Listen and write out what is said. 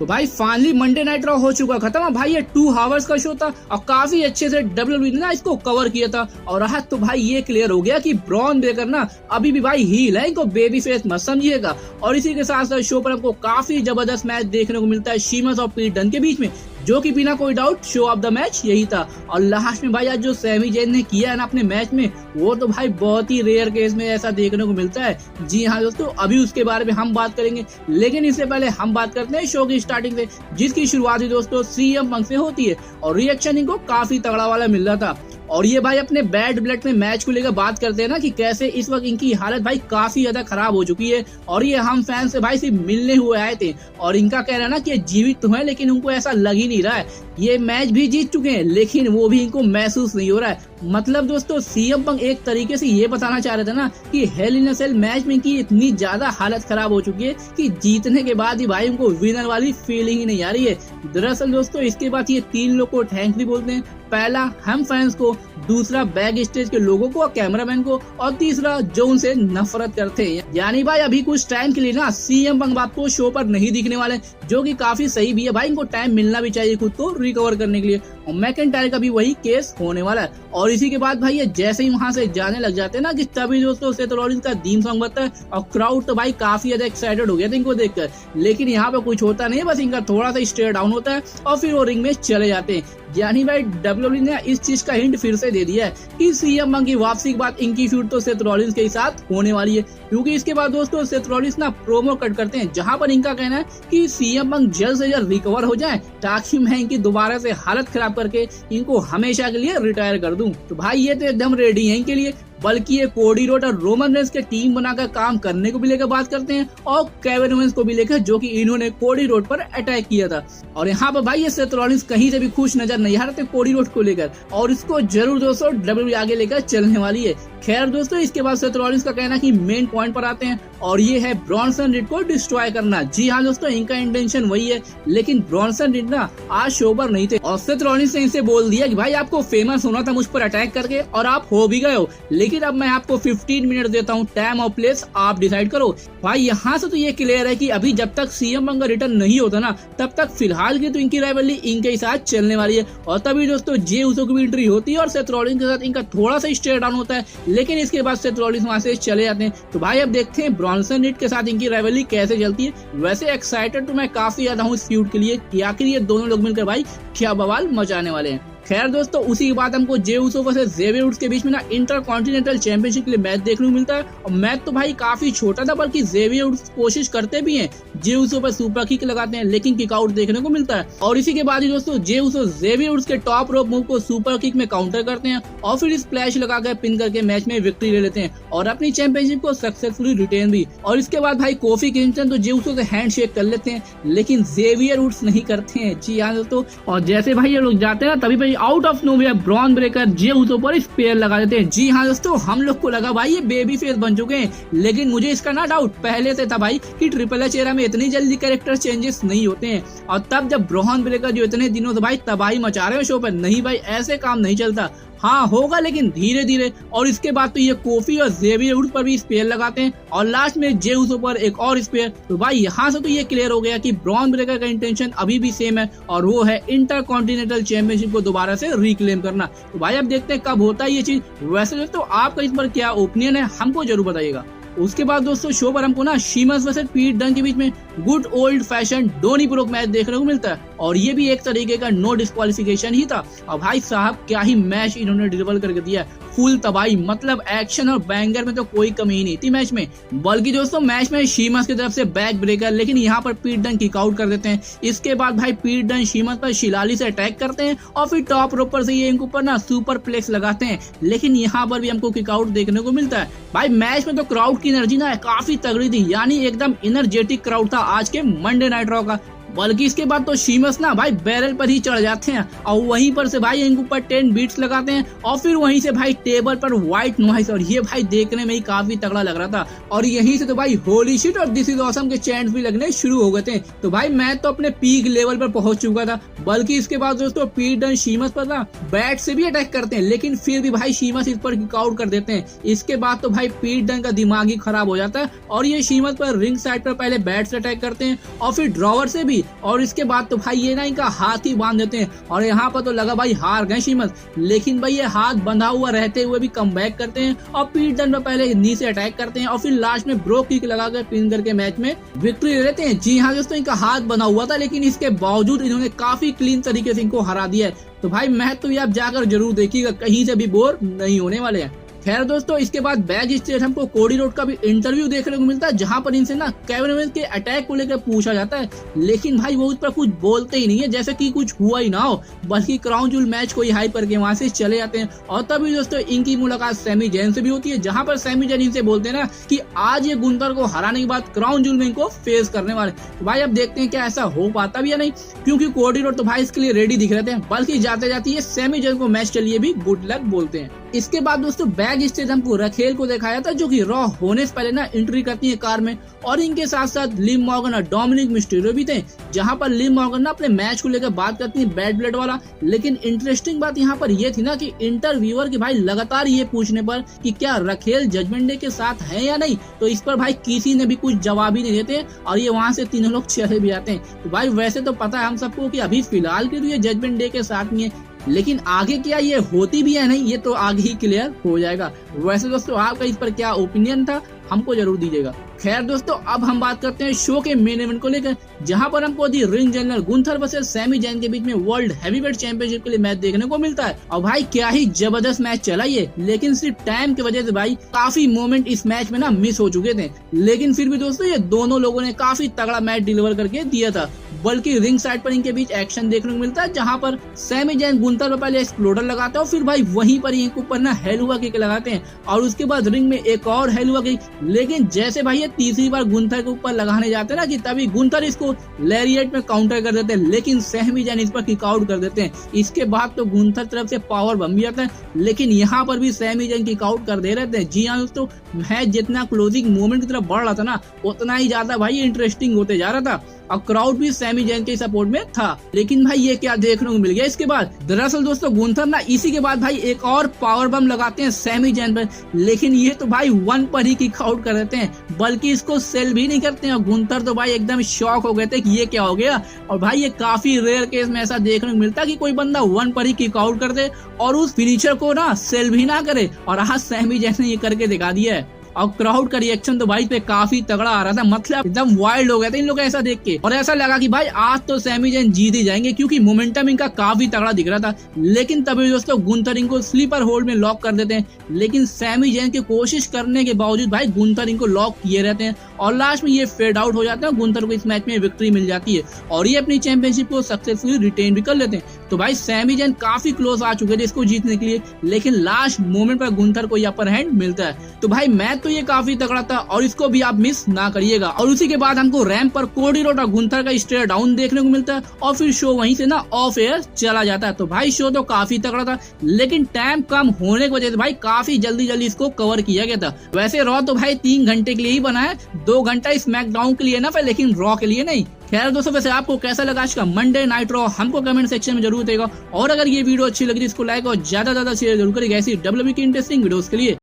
तो भाई finally Monday night raw हो चुका खत्म। भाई ये 2 आवर्स का शो था और काफी अच्छे से WWE ने ना इसको कवर किया था। और आज तो भाई ये क्लियर हो गया कि ब्रॉन ब्रेकर ना अभी भी भाई हील है, इनको बेबी फेस मत समझिएगा। और इसी के साथ साथ शो पर हमको काफी जबरदस्त मैच देखने को मिलता है शीमस और पीट डन के बीच में, जो कि बिना कोई doubt show off the match यही था। और लास्ट में भाई आज जो सैमी जेन ने किया है ना अपने मैच में, वो तो भाई बहुत ही रेयर केस में ऐसा देखने को मिलता है। जी हाँ दोस्तों, अभी उसके बारे में हम बात करेंगे, लेकिन इससे पहले हम बात करते हैं शो की स्टार्टिंग से, जिसकी शुरुआत ही दोस्तों सीएम पंक से होती है और रिएक्शन इनको काफी तगड़ा वाला मिल रहा था। और ये भाई अपने बैड ब्लड में मैच को लेकर बात करते हैं ना कि कैसे इस वक्त इनकी हालत भाई काफी ज्यादा खराब हो चुकी है। और ये हम फैन से भाई सिर्फ मिलने हुए आए थे और इनका कहना ना कि जीवित तो है, लेकिन उनको ऐसा लग ही नहीं रहा है। ये मैच भी जीत चुके हैं, लेकिन वो भी इनको महसूस नहीं हो रहा है। मतलब दोस्तों सीएम पंक एक तरीके से ये बताना चाह रहे थे ना कि हेल इन अ सेल मैच में की इतनी ज्यादा हालत खराब हो चुकी है कि जीतने के बाद ही भाई उनको विनर वाली फीलिंग ही नहीं आ रही है। दरअसल दोस्तों इसके बाद ये 3 लोग को थैंक भी बोलते हैं। पहला हम फैंस को, दूसरा बैक स्टेज के लोगों को, कैमरामैन को, और तीसरा जो उनसे नफरत करते हैं। यानी भाई अभी कुछ टाइम के लिए ना सीएम पंक आपको शो पर नहीं दिखने वाले, जो कि काफी सही भी है। भाई इनको टाइम मिलना भी चाहिए खुद को रिकवर करने के लिए। और मैकिंटायर का भी वही केस होने वाला है। और इसी के बाद भाई ये जैसे ही वहां से जाने लग जाते हैं ना कि तभी दोस्तों सेथ रॉलिंस का थीम सॉन्ग बजता है और क्राउड तो भाई काफी ज्यादा एक्साइटेड हो गया था इनको देखकर। लेकिन यहाँ पे कुछ होता नहीं, बस इनका थोड़ा सा स्टेयर डाउन होता है और फिर वो रिंग में चले जाते हैं। यानी भाई WWE ने इस चीज का हिंट फिर से दे दिया है कि सीएम पंक की वापसी के बाद इनकी फ्यूड तो सेथ रॉलिंस के साथ होने वाली है। क्योंकि इसके बाद दोस्तों सेथ रॉलिंस ना प्रोमो कट करते हैं, जहां पर इनका कहना है कि सीएम पंक जल्द से जल्द रिकवर हो जाए, ताकि मैं इनकी दोबारा से हालत खराब करके इनको हमेशा के लिए रिटायर कर दूं। तो भाई ये तो एकदम रेडी है इनके लिए। बल्कि ये कोडी रोड और रोमन रेंस के टीम बनाकर काम करने को भी लेकर बात करते हैं और केविन ओवेंस को भी लेकर, जो कि इन्होंने कोडी रोड पर अटैक किया था। और यहाँ पर भाई ये सेथ रॉलिंस कहीं से भी खुश नजर नहीं आ रहे थे कोडी रोड को लेकर, और इसको जरूर दोस्तों WWE आगे लेकर चलने वाली है। खैर दोस्तों इसके बाद सेथ रॉलिंस का कहना कि मेन पॉइंट पर आते हैं, और ये है ब्रॉन्सन रीड को डिस्ट्रॉय करना। जी हाँ दोस्तों, इनका इंटेंशन वही है, लेकिन ब्रॉन्सन रीड ना आज शो पर नहीं थे और सेथ रॉलिंस ने इनसे बोल दिया कि भाई आपको फेमस होना था मुझ पर अटैक करके, और आप हो भी गए हो, लेकिन अब मैं आपको 15 मिनट देता हूँ, टाइम और प्लेस आप डिसाइड करो। भाई यहाँ से तो ये क्लियर है कि अभी जब तक सीएम पंक का रिटर्न नहीं होता ना, तब तक फिलहाल की तो इनकी राइवलरी इनके साथ चलने वाली है। और तभी दोस्तों जे उसो की भी एंट्री होती है और सेथ रॉलिंस के साथ इनका थोड़ा सा स्टेयर डाउन होता है, लेकिन इसके बाद सेथ रॉलिंस वहां से चले जाते हैं। तो भाई अब देखते हैं ब्रॉन्सन रीड के साथ इनकी राइवलरी कैसे चलती है। वैसे एक्साइटेड तो मैं काफी ज्यादा हूँ इस फ्यूड के लिए कि आखिर ये दोनों लोग मिलकर भाई क्या बवाल मचाने वाले हैं। खैर दोस्तों उसी के बाद हमको जे उसो वर्सेस ज़ेवियर वुड्स के बीच में ना इंटरकॉन्टिनेंटल चैंपियनशिप के लिए मैच देखने को मिलता है। और मैच तो भाई काफी छोटा था, बल्कि ज़ेवियर वुड्स कोशिश करते भी हैं, जे उसो पर सुपर किक लगाते हैं, लेकिन किक आउट देखने को मिलता है। और इसी के बाद ही दोस्तों जे उसो ज़ेवियर वुड्स के टॉप रोप मूव को सुपर किक में काउंटर करते हैं और फिर स्प्लैश लगाकर पिन करके मैच में विक्ट्री ले लेते हैं और अपनी चैंपियनशिप को सक्सेसफुली रिटेन भी। और इसके बाद भाई कोफी किंगस्टन तो जे उसो से हैंड शेक कर लेते हैं, लेकिन ज़ेवियर वुड्स नहीं करते हैं। जी हाँ दोस्तों, और जैसे भाई ये लोग जाते हैं तभी भाई आउट ऑफ नोवेयर ब्रॉन ब्रेकर जे उसो पर स्पेयर लगा देते हैं। जी हाँ दोस्तों, हम लोग को लगा भाई ये बेबी फेस बन चुके हैं, लेकिन मुझे इसका ना डाउट पहले से था भाई कि ट्रिपल एच एरा में इतनी जल्दी कैरेक्टर चेंजेस नहीं होते हैं। और तब जब ब्रॉन ब्रेकर जो इतने दिनों से भाई तबाही मचा रहे हो शो पर, नहीं भाई ऐसे काम नहीं चलता। हाँ होगा लेकिन धीरे धीरे। और इसके बाद तो ये कोफी और ज़ेवियर वुड्स पर भी स्पेयर लगाते हैं और लास्ट में जे उसो पर एक और स्पेयर। तो भाई यहाँ से तो ये क्लियर हो गया कि ब्रॉन ब्रेकर का इंटेंशन अभी भी सेम है, और वो है इंटरकॉन्टिनेंटल चैंपियनशिप को दोबारा से रिक्लेम करना। तो भाई अब देखते हैं कब होता है ये चीज। वैसे दोस्तों आपका इस पर क्या ओपिनियन है, हमको जरूर बताइएगा। उसके बाद दोस्तों शो पर हमको ना शीमस वर्सेस पीट डन के बीच में good old fashion donnybrook match देखने को मिलता है, और ये भी एक तरीके का नो डिस्क्वालिफिकेशन ही था। और भाई साहब क्या ही मैच इन्होंने डिलीवर करके दिया, फुल तबाही, मतलब एक्शन और बैंगर में तो कोई कमी ही नहीं थी मैच में। बल्कि दोस्तों मैच में शीमस की तरफ से बैक ब्रेकर, लेकिन यहाँ पर पीट डन किक आउट कर देते हैं। इसके बाद भाई पीट डन शीमस पर शिलाली से अटैक करते हैं और फिर टॉप रोप पर से ये इनके ऊपर ना सुपर प्लेक्स लगाते हैं, लेकिन यहाँ पर भी हमको किक आउट देखने को मिलता है। भाई मैच में तो क्राउड की एनर्जी ना काफी तगड़ी थी, यानी एकदम एनर्जेटिक क्राउड था आज के मंडे नाइट रॉ का। बल्कि इसके बाद तो शीमस ना भाई बैरल पर ही चढ़ जाते हैं और वहीं पर से भाई इनके ऊपर 10 बीट्स लगाते हैं और फिर वहीं से भाई टेबल पर व्हाइट नॉइस, और ये भाई देखने में ही काफी तगड़ा लग रहा था। और यहीं से तो भाई होली शिट और दिस इज ऑसम के चैंट्स भी लगने शुरू हो गए थे। तो भाई मैच तो अपने पीक लेवल पर पहुंच चुका था। बल्कि इसके बाद दोस्तों पीट डन शीमस पर ना बैट से भी अटैक करते हैं, लेकिन फिर भी भाई शीमस इस पर किक आउट कर देते हैं। इसके बाद तो भाई पीट डन का दिमाग ही खराब हो जाता है और ये शीमस पर रिंग साइड पर पहले बैट से अटैक करते हैं और फिर ड्रॉवर से भी, थी और इसके बाद तो भाई ये ना इनका हाथ ही बांध देते हैं और यहाँ पर तो लगा भाई हार गए शीमत, लेकिन भाई ये हाथ बंधा हुआ रहते हुए भी कमबैक करते हैं और पीठ दंड में पहले नी से अटैक करते हैं और फिर लास्ट में ब्रो किक लगाकर पिन करके मैच में विक्ट्री ले लेते हैं। जी हाँ दोस्तों, इनका हाथ बना हुआ था लेकिन इसके बावजूद इन्होंने काफी क्लीन तरीके से इनको हरा दिया है। तो भाई मैच तो ये आप जाकर जरूर देखिएगा, कहीं से भी बोर नहीं होने वाले हैं। खैर दोस्तों, इसके बाद बैक स्टेज हमको कोडी रोड का भी इंटरव्यू देखने को मिलता है जहां पर इनसे ना केविन ओवेंस के अटैक को लेकर पूछा जाता है, लेकिन भाई वो उस पर कुछ बोलते ही नहीं है जैसे कि कुछ हुआ ही ना हो, बल्कि क्राउन जूल मैच को ही हाइप करके वहां से चले जाते हैं। और तभी दोस्तों इनकी मुलाकात सैमी जैन से भी होती है जहां पर सैमी जैन इनसे बोलते हैं ना कि आज ये गुंथर को हराने के बाद क्राउन जूल में इनको फेस करने वाले। तो भाई अब देखते हैं क्या ऐसा हो पाता भी या नहीं, क्योंकि कोडी रोड तो भाई इसके लिए रेडी दिख रहे थे, बल्कि जाते जाते ये सैमी जैन को मैच के लिए भी गुड लक बोलते हैं। इसके बाद दोस्तों बैक स्टेज हमको रखेल को दिखाया था जो कि रॉ होने से पहले ना एंट्री करती है कार में और इनके साथ साथ लिव मॉर्गन और डोमिनिक मिस्टीरियो भी थे, जहां पर लिव मॉर्गन ना अपने मैच को लेकर बात करती है बैड ब्लड वाला। लेकिन इंटरेस्टिंग बात यहाँ पर ये थी ना कि इंटरव्यूअर के भाई लगातार ये पूछने पर कि क्या रखेल जजमेंट डे के साथ है या नहीं, तो इस पर भाई किसी ने भी कुछ जवाब ही नहीं देते और ये वहां से तीनों लोग चले भी जाते हैं। तो भाई वैसे तो पता है हम सबको कि अभी फिलहाल के लिए जजमेंट डे के साथ में है, लेकिन आगे क्या ये होती भी है नहीं ये तो आगे ही क्लियर हो जाएगा। वैसे दोस्तों आपका इस पर क्या ओपिनियन था हमको जरूर दीजिएगा। खैर दोस्तों, अब हम बात करते हैं शो के मेन इवेंट को लेकर, जहां पर हमको the ring general Gunther versus Sami Zayn के बीच में वर्ल्ड हैवीवेट चैंपियनशिप के लिए मैच देखने को मिलता है। और भाई क्या ही जबरदस्त मैच चला ये, लेकिन सिर्फ टाइम की वजह से भाई काफी मोमेंट इस मैच में ना मिस हो चुके थे, लेकिन फिर भी दोस्तों ये दोनों लोगों ने काफी तगड़ा मैच डिलीवर करके दिया था। बल्कि रिंग साइड पर इनके बीच एक्शन देखने को मिलता है जहां पर सैमी जैन गुंथर पर पहले एक्सप्लोडर लगाते हैं और फिर भाई वहीं पर इनके ऊपर ना हेलुआ किक लगाते हैं और उसके बाद रिंग में एक और हेलुआ किक, लेकिन जैसे भाई ये तीसरी बार गुंथर के ऊपर लगाने जाते हैं ना कि तभी गुंथर इसको लैरिएट में काउंटर कर देते हैं, लेकिन सैमी जैन इस पर किक आउट कर देते हैं। इसके बाद तो गुंथर तरफ से पावर बम भी आता है, लेकिन यहाँ पर भी सैमी जैन किक आउट कर दे रहे थे। जी हाँ दोस्तों, मैच जितना क्लोजिंग मोमेंट की तरफ बढ़ रहा था ना उतना ही ज्यादा भाई इंटरेस्टिंग होते जा रहा था और क्राउड भी सैमी जैन के सपोर्ट में था। लेकिन भाई ये क्या देखने को मिल गया इसके बाद, दरअसल दोस्तों गुंथर ना इसी के बाद भाई एक और पावर बम लगाते हैं सैमी जैन पर, लेकिन ये तो भाई वन पर ही किक आउट कर देते हैं, बल्कि इसको सेल भी नहीं करते हैं। और गुंथर तो भाई एकदम शॉक हो गए थे कि ये क्या हो गया। और भाई ये काफी रेयर केस में ऐसा देखने को मिलता है कि कोई बंदा वन पर ही किक आउट कर दे और उस फिनिशर को ना सेल भी ना करे, और आज सैमी जैन ने ये करके दिखा दिया है। और क्राउड का रिएक्शन तो भाई पे काफी तगड़ा आ रहा था, मतलब एकदम वाइल्ड हो गया था इन लोग ऐसा देख के, और ऐसा लगा कि भाई आज तो सैमी जैन जीत ही जाएंगे क्योंकि मोमेंटम इनका काफी तगड़ा दिख रहा था। लेकिन तभी दोस्तों गुंथर इनको स्लीपर होल्ड में लॉक कर देते हैं, लेकिन सैमी जैन की कोशिश करने के बावजूद भाई गुंथर इनको लॉक किए रहते हैं और लास्ट में ये फेड आउट हो जाते हैं। गुंथर को इस मैच में विक्ट्री मिल जाती है और ये अपनी चैंपियनशिप को सक्सेसफुली रिटेन भी कर लेते हैं। तो भाई सैमी जैन काफी क्लोज आ चुके थे इसको जीतने के लिए, लेकिन लास्ट मोमेंट पर गुंथर को अपर हैंड मिलता है। तो भाई मैच तो ये काफी तगड़ा था और इसको भी आप मिस ना करिएगा। और उसी के बाद हमको रैंप पर कोडी रोड और गुंथर का स्टेयर डाउन देखने को मिलता है और फिर शो वहीं से ना ऑफ एयर चला जाता है। तो भाई शो तो काफी तगड़ा था, लेकिन टाइम कम होने की वजह से भाई काफी जल्दी जल्दी इसको कवर किया गया था। वैसे रॉ तो भाई 3 घंटे के लिए ही बना है, 2 घंटा स्मैकडाउन के लिए ना, लेकिन रॉ के लिए नहीं। खैर दोस्तों, वैसे आपको कैसा लगा आज का मंडे नाइट रॉ हमको कमेंट सेक्शन में जरूर देगा, और अगर ये वीडियो अच्छी लगी तो इसको लाइक और ज्यादा शेयर जरूर करिएगा ऐसी WWE की इंटरेस्टिंग वीडियोस के लिए।